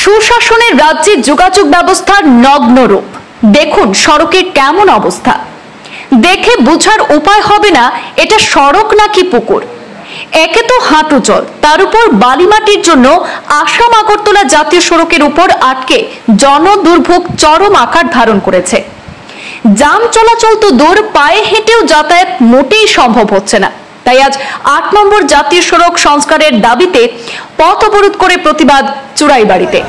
সুশাসনের রাজ্যে যোগাযোগ ব্যবস্থার নগ্ন রূপ। দেখুন সড়কের কেমন অবস্থা। দেখে বোঝার উপায় হবে না এটা সড়ক নাকি পুকুর। একে তো হাঁটু জল, তার উপর বালিমাটির জন্য আসাম আগরতলা জাতীয় সড়কের উপর আটকে জনদুর্ভোগ চরম আকার ধারণ করেছে। যান চলাচল তো দূর, পায়ে হেঁটেও যাতায়াত মোটেই সম্ভব হচ্ছে না। তাই আজ ৮ নম্বর জাতীয় সড়ক সংস্কারের দাবিতে পথ অবরোধ করে প্রতিবাদ চুড়াইবাড়িতে।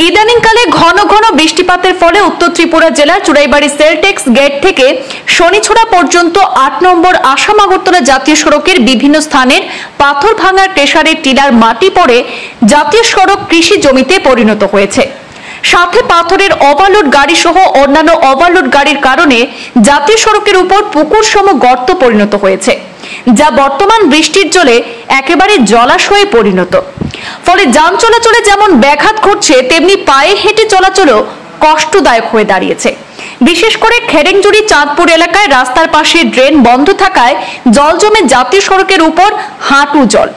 ইদানিংকালে ঘন ঘন বৃষ্টিপাতের ফলে উত্তর ত্রিপুরা জেলার চুড়াইবাড়ি সেলটেক্স গেট থেকে শনিছড়া পর্যন্ত ৮ নম্বর আসাম আগরতলা জাতীয় সড়কের বিভিন্ন স্থানের পাথর ভাঙার প্রেসারের টিলার মাটি পড়ে জাতীয় সড়ক কৃষি জমিতে পরিণত হয়েছে। সাথে পাথরের ওভারলোড গাড়ি সহ অন্যান্য ওভারলোড গাড়ির কারণে জাতীয় সড়কের উপর পুকুর সম গর্ত পরিণত হয়েছে, যা বর্তমান বৃষ্টির জলে একেবারে জলাশয়ে পরিণত। ফলে যান চলাচলে যেমন ব্যাঘাত ঘটছে, তেমনি পায়ে হেঁটে চলাচলও কষ্টদায়ক হয়ে দাঁড়িয়েছে। বিশেষ করে খেরেংজুড়ি চাঁদপুর এলাকায় রাস্তার পাশে ড্রেন বন্ধ থাকায় জল জমে জাতীয় সড়কের উপর হাঁটু জল।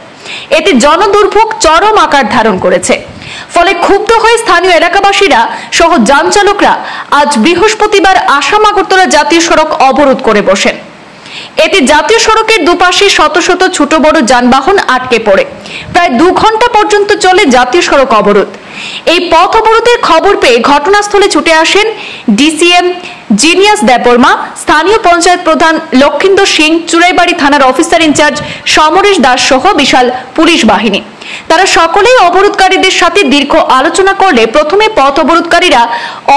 এতে জনদুর্ভোগ চরম আকার ধারণ করেছে। ফলে ক্ষুব্ধ হয়ে স্থানীয় এলাকাবাসীরা সহ যান চালকরা আজ বৃহস্পতিবার আসাম আগরতলা জাতীয় সড়ক অবরোধ করে বসেন। এতে জাতীয় সড়কের দুপাশে শত শত ছোট বড় যানবাহন আটকে পড়ে প্রায় 2 ঘন্টা পর্যন্ত চলে জাতীয় সড়ক অবরোধ। এই পথ অবরোধের খবর পেয়ে ঘটনাস্থলে ছুটে আসেন ডিসিএম জিনিয়াস দেববর্মা, স্থানীয় পঞ্চায়েত প্রধান লক্ষিন্দর সিং, চুড়াইবাড়ি থানার অফিসার ইনচার্জ সমরেশ দাস সহ বিশাল পুলিশ বাহিনী। তারা সকলেই অবরোধকারীদের সাথে দীর্ঘ আলোচনা করলে প্রথমে পথ অবরোধকারীরা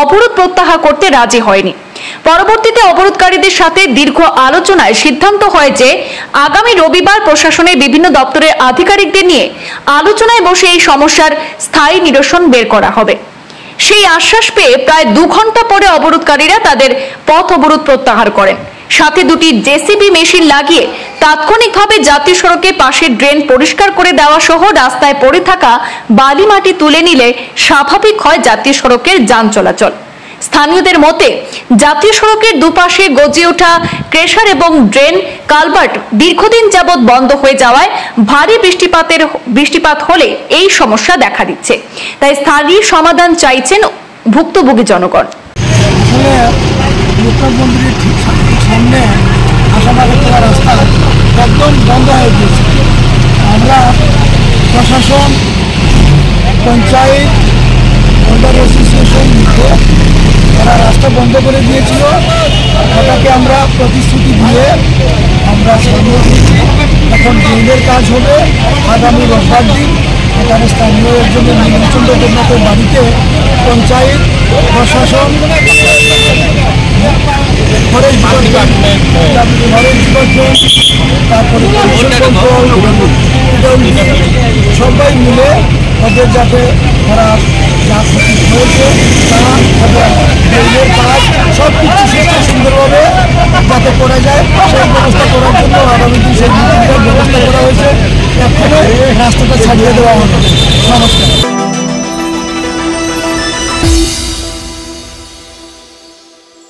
অবরোধ প্রত্যাহার করতে রাজি হয়নি। পরবর্তীতে অবরোধকারীদের সাথে দীর্ঘ আলোচনায় সিদ্ধান্ত হয় যে আগামী রবিবার প্রশাসনের বিভিন্ন দপ্তরের আধিকারিকদের নিয়ে আলোচনায় বসে এই সমস্যার স্থায়ী নিরসন বের করা হবে। সেই আশ্বাস পেয়ে প্রায় 2 ঘন্টা পরে অবরোধকারীরা তাদের পথ অবরোধ প্রত্যাহার করেন। সাথে 2টি জেসিবি মেশিন লাগিয়ে তাৎক্ষণিকভাবে জাতীয় সড়কের পাশের ড্রেন পরিষ্কার করে দেওয়া সহ রাস্তায় পড়ে থাকা বালি মাটি তুলে নিলে স্বাভাবিক হয় জাতীয় সড়কের যান চলাচল। স্থানীয়দের মতে জাতীয় সড়কের দুপাশে গজিয়ে ওঠা ক্রেশার এবং ড্রেন কালভার্ট দীর্ঘদিন যাবৎ বন্ধ হয়ে যাওয়ায় ভারী বৃষ্টিপাত হলে এই সমস্যা দেখা দিচ্ছে। তাই স্থায়ী সমাধান চাইছেন ভুক্তভোগী জনগণ। সামনে আসাম আগরতলা রাস্তা একদম বন্ধ হয়ে গিয়েছে। আমরা প্রশাসন, পঞ্চায়েত, হোল্ডার অ্যাসোসিয়েশন মিলে তারা রাস্তা বন্ধ করে দিয়েছিল। ওটাকে আমরা প্রতিশ্রুতি দিয়ে আমরা সামনে দিয়েছি। এখন ড্রেনের কাজ হবে আগামী রোববার দিন। এখানে স্থানীয় একজনের নির্বাচন দেবনাথের বাড়িতে পঞ্চায়েত, প্রশাসন, তারপরে সবাই মিলে ওদের যাতে তারা যা ক্ষতি হয়েছে তা ড্রেনের কাজ সব কিছু সুন্দরভাবে যাতে করা যায় সেই ব্যবস্থা করার জন্য আগামী দিন সেই মিটিংটার ব্যবস্থা করা হয়েছে। এখনো রাস্তাটা ছাড়িয়ে দেওয়া হবে। নমস্কার।